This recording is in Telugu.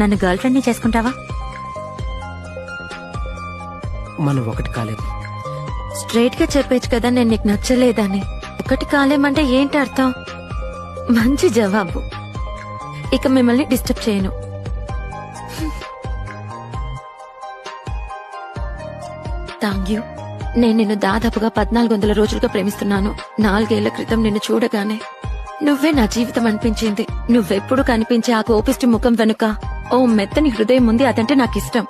నన్ను గర్ల్ ఫ్రెండ్ ని చేసుకుంటావా? మనం ఒకటి కాలేదు. స్ట్రైట్ గా చెప్పేచ్చు కదా నేను నీకు నచ్చలేదని. ఒకటి కాలేమంటే ఏంటి అర్థం? మంచి జవాబు. ఇక మిమ్మల్ని డిస్టర్బ్ చేయను. Thank you. నేను నిన్ను దాదాపుగా 1400 రోజులుగా ప్రేమిస్తున్నాను. 4 ఏళ్ల క్రితం నిన్ను చూడగానే నువ్వే నా జీవితం అనిపించింది. నువ్వెప్పుడు కనిపించే ఆ కోపిష్టి ముఖం వెనుక ఓ మెత్తని హృదయం ఉంది. అదంటే నాకిష్టం.